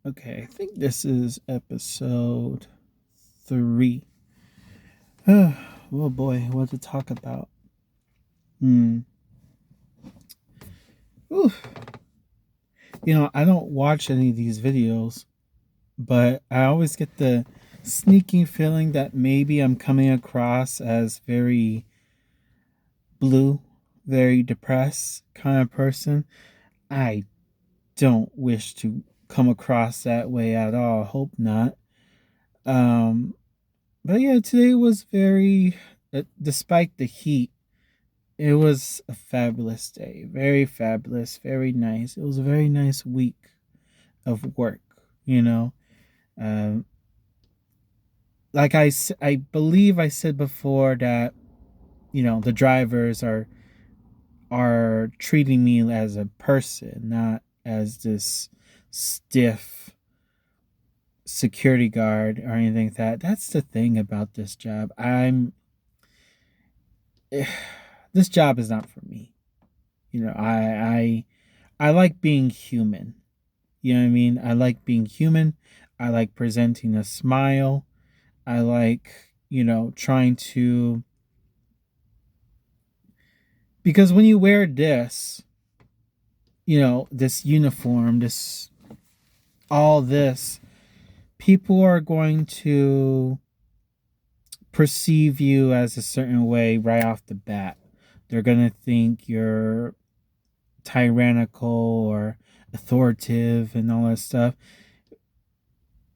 Okay, I think this is episode 3. Oh boy, what to talk about? Hmm. Oof. I don't watch any of these videos, but I always get the sneaking feeling that maybe I'm coming across as very blue, very depressed kind of person. I don't wish to come across that way at all. Hope not. Um, but yeah, today was despite the heat, it was a fabulous day. Very fabulous, very nice. It was a very nice week of work, you know. Um, I believe I said before that, the drivers are treating me as a person, not as this stiff security guard or anything like that. That's the thing about this job. This job is not for me. I like being human. You know what I mean? I like being human. I like presenting a smile. I like, trying to, because when you wear this, this uniform, all this, people are going to perceive you as a certain way right off the bat. They're going to think you're tyrannical or authoritative and all that stuff.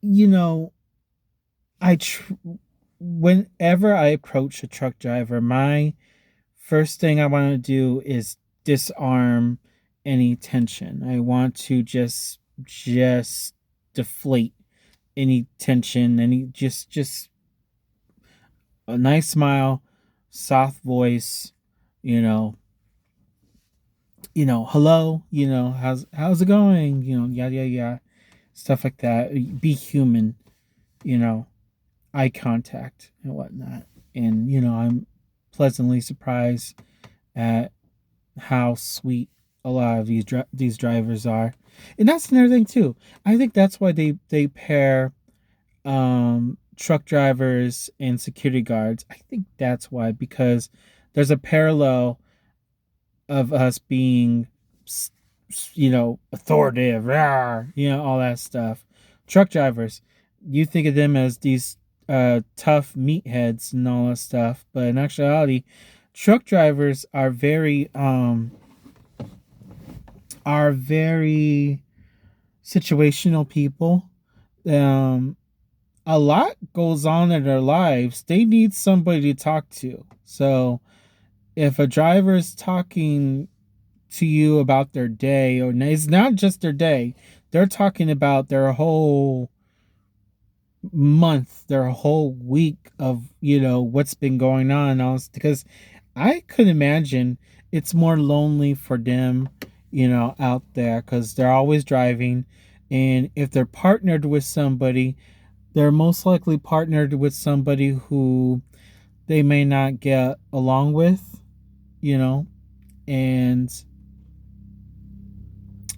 You know, I tr- Whenever I approach a truck driver, my first thing I want to do is disarm any tension. I want to just deflate any tension, any just a nice smile, soft voice, you know, hello, how's it going? Yada yada yada, stuff like that. Be human, you know, eye contact and whatnot. And I'm pleasantly surprised at how sweet a lot of these drivers are, and that's another thing too. I think that's why they pair truck drivers and security guards. I think that's why, because there's a parallel of us being authoritative, rawr, all that stuff. Truck drivers, you think of them as these tough meatheads and all that stuff, but in actuality, truck drivers are very situational people. um a lot goes on in their lives. They need somebody to talk to. So if a driver is talking to you about their day, or it's not just their day, they're talking about their whole month, their whole week of what's been going on. Because I could imagine it's more lonely for them, out there, because they're always driving. And if they're partnered with somebody, they're most likely partnered with somebody who they may not get along with, you know, and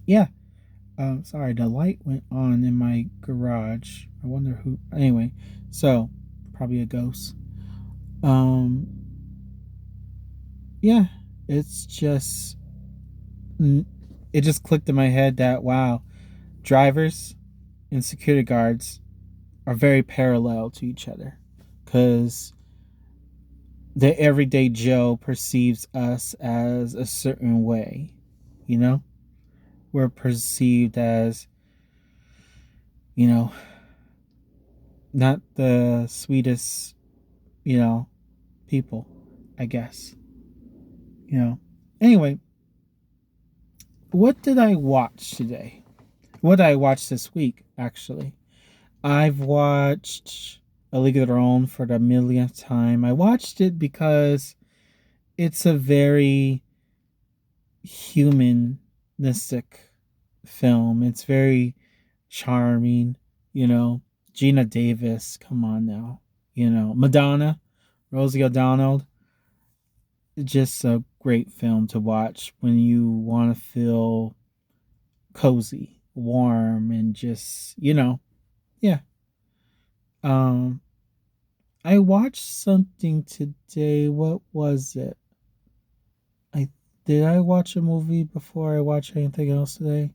yeah. Sorry, the light went on in my garage. I wonder who. Anyway, so probably a ghost. Um, yeah, it's just it just clicked in my head that wow, drivers and security guards are very parallel to each other, because the everyday Joe perceives us as a certain way. You know, we're perceived as, you know, not the sweetest, you know, people, I guess. You know. Anyway, what did I watch today? What did I watch this week, actually? I've watched A League of Their Own for the millionth time. I watched it because it's a very humanistic film. It's very charming, you know. Gina Davis, come on now. Madonna, Rosie O'Donnell. Just a great film to watch when you want to feel cozy, warm, and just, yeah. Um, I watched something today. What was it? I did I watch a movie before I watched anything else today?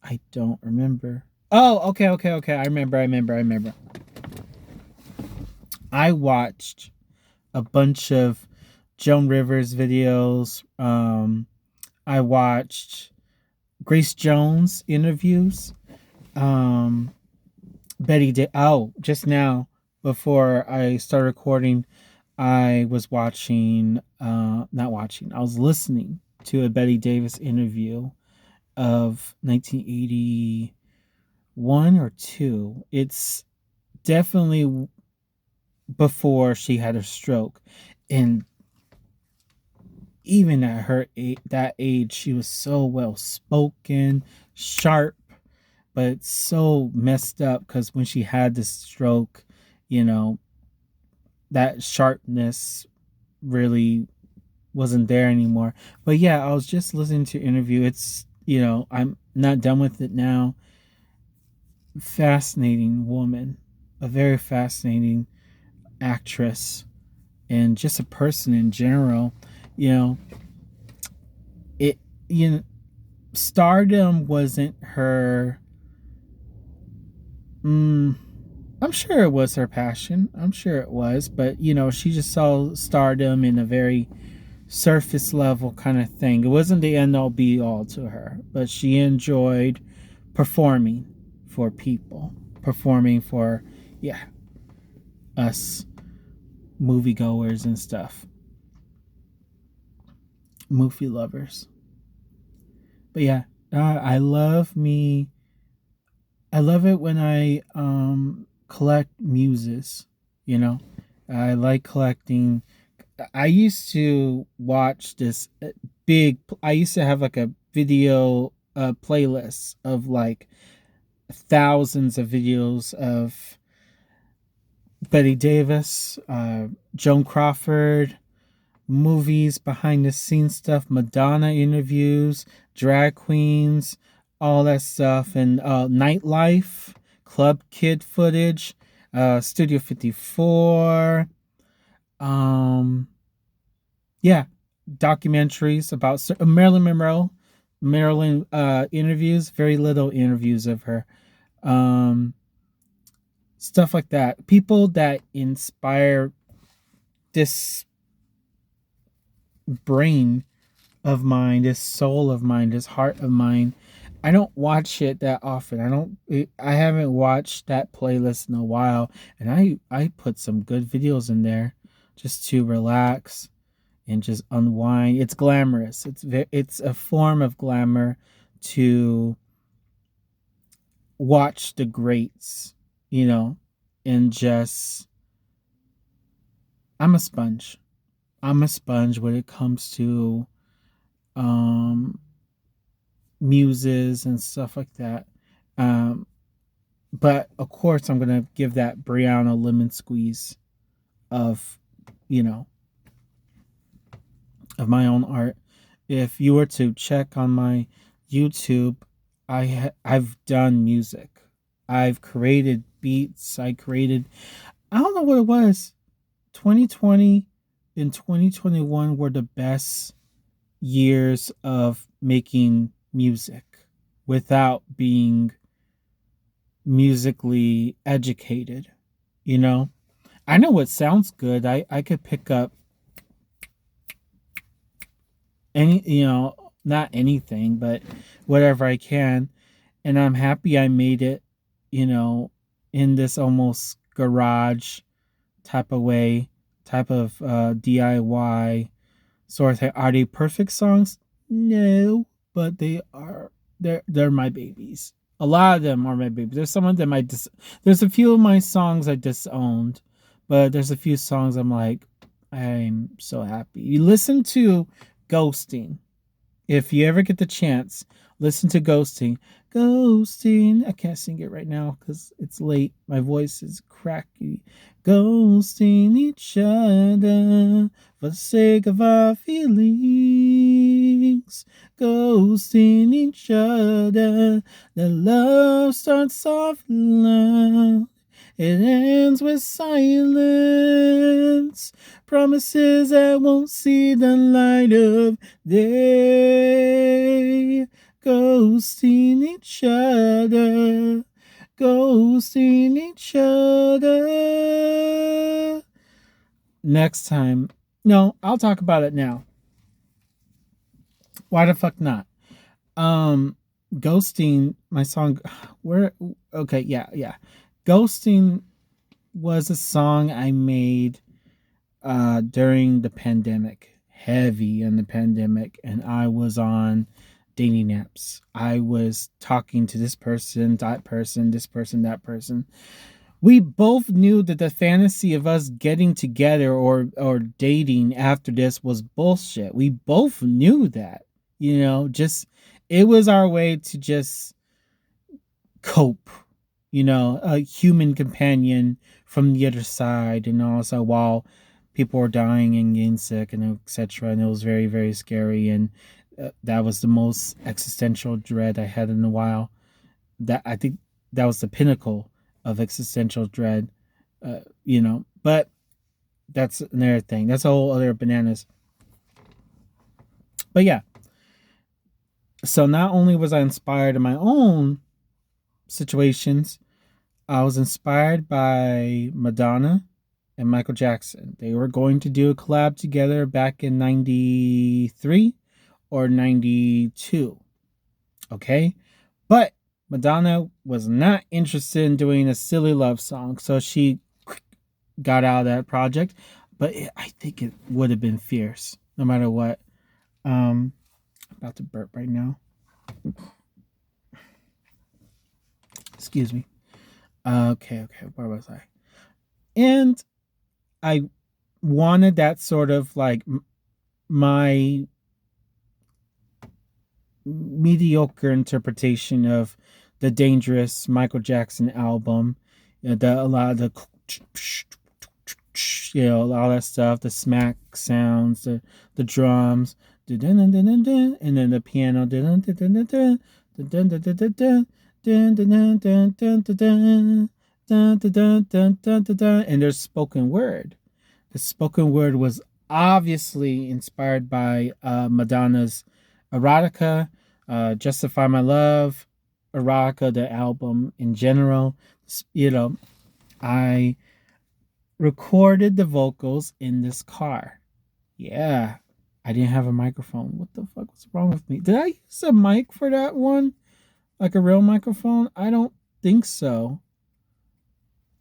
I don't remember. Oh, okay. I remember. I watched a bunch of Joan Rivers videos. I watched Grace Jones interviews. Um, Betty did. Oh, just now before I started recording, I was watching. Not watching. I was listening to a Betty Davis interview of 1981 or two. It's definitely before she had a stroke, and even at that age, she was so well spoken, sharp, but so messed up because when she had the stroke, you know, that sharpness really wasn't there anymore. But yeah, I was just listening to interview. It's, I'm not done with it now. Fascinating woman, a very fascinating actress, and just a person in general. You know, it, you know, stardom wasn't her. Mm, I'm sure it was her passion. I'm sure it was, but she just saw stardom in a very surface level kind of thing. It wasn't the end all be all to her, but she enjoyed performing for people, performing for, yeah, us moviegoers and stuff, movie lovers. But yeah, I love me. I love it when I collect muses. You know, I like collecting. I used to watch this big. I used to have like a video playlist of like thousands of videos of Betty Davis, Joan Crawford, movies, behind the scenes stuff, Madonna interviews, drag queens, all that stuff, and nightlife, Club Kid footage, Studio 54, um, yeah, documentaries about Marilyn Monroe, Marilyn interviews, very little interviews of her, um, stuff like that. People that inspire this brain of mine, this soul of mine, this heart of mine. I don't watch it that often. I haven't watched that playlist in a while, and I put some good videos in there just to relax and just unwind. It's glamorous. It's a form of glamour to watch the greats, you know, and just I'm a sponge. I'm a sponge when it comes to um muses and stuff like that. Um, but of course, I'm gonna give that Brianna lemon squeeze of, you know, of my own art. If you were to check on my YouTube, I've done music. I've created beats. I created. I don't know what it was. 2020 and 2021 were the best years of making music without being musically educated, you know? I know what sounds good. I could pick up any, not anything, but whatever I can. And I'm happy I made it, you know, in this almost garage type of way, type of DIY sort of thing. Are they perfect songs? No, but they're my babies. A lot of them are my babies. There's some of them there's a few of my songs I disowned, but there's a few songs I'm like, I'm so happy. You listen to Ghosting if you ever get the chance. Listen to Ghosting. Ghosting. I can't sing it right now because it's late. My voice is cracky. Ghosting each other for the sake of our feelings. Ghosting each other. The love starts off loud. It ends with silence. Promises that won't see the light of day. Ghosting each other. Ghosting each other. Next time. No, I'll talk about it now. Why the fuck not? Ghosting, my song, where, okay, yeah. Ghosting was a song I made during the pandemic, heavy in the pandemic, and I was on dating apps. I was talking to this person, that person, this person, that person. We both knew that the fantasy of us getting together or dating after this was bullshit. We both knew that, just it was our way to just cope, a human companion from the other side, and also while people were dying and getting sick and etc. And it was very, very scary, and that was the most existential dread I had in a while. That I think that was the pinnacle of existential dread, But that's another thing. That's a whole other bananas. But yeah, so not only was I inspired in my own situations, I was inspired by Madonna and Michael Jackson. They were going to do a collab together back in 93 or 92. Okay? But Madonna was not interested in doing a silly love song, so she got out of that project. But I think it would have been fierce, no matter what. I'm about to burp right now. Excuse me. Okay, where was I? And I wanted that sort of like my mediocre interpretation of the Dangerous Michael Jackson album. A lot of the, all that stuff, the smack sounds, the drums, and then the piano, and there's spoken word. The spoken word was obviously inspired by Madonna's Erotica, Justify My Love, Erotica, the album in general. I recorded the vocals in this car. Yeah, I didn't have a microphone. What the fuck was wrong with me? Did I use a mic for that one? Like a real microphone? I don't think so.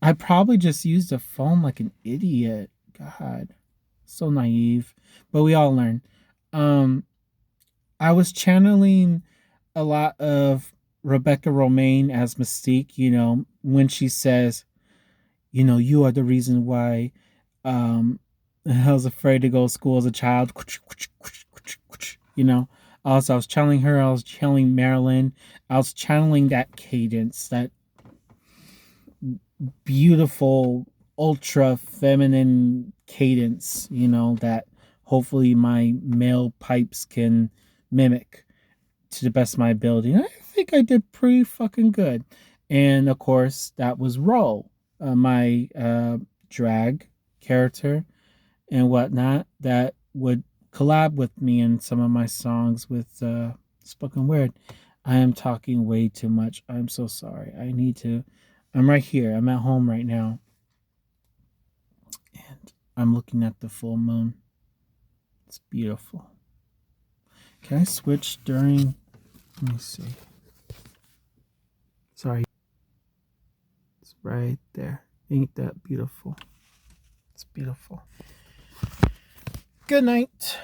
I probably just used a phone like an idiot. God, so naive. But we all learn. I was channeling a lot of Rebecca Romaine as Mystique, when she says, you are the reason why I was afraid to go to school as a child. Also, I was channeling her. I was channeling Marilyn. I was channeling that cadence, that beautiful, ultra feminine cadence, that hopefully my male pipes can mimic to the best of my ability. And I think I did pretty fucking good. And of course, that was Ro, my drag character and whatnot, that would collab with me in some of my songs with spoken word. I am talking way too much. I'm so sorry. I'm right here. I'm at home right now. And I'm looking at the full moon. It's beautiful. Can I switch during? Let me see. Sorry. It's right there. Ain't that beautiful? It's beautiful. Good night.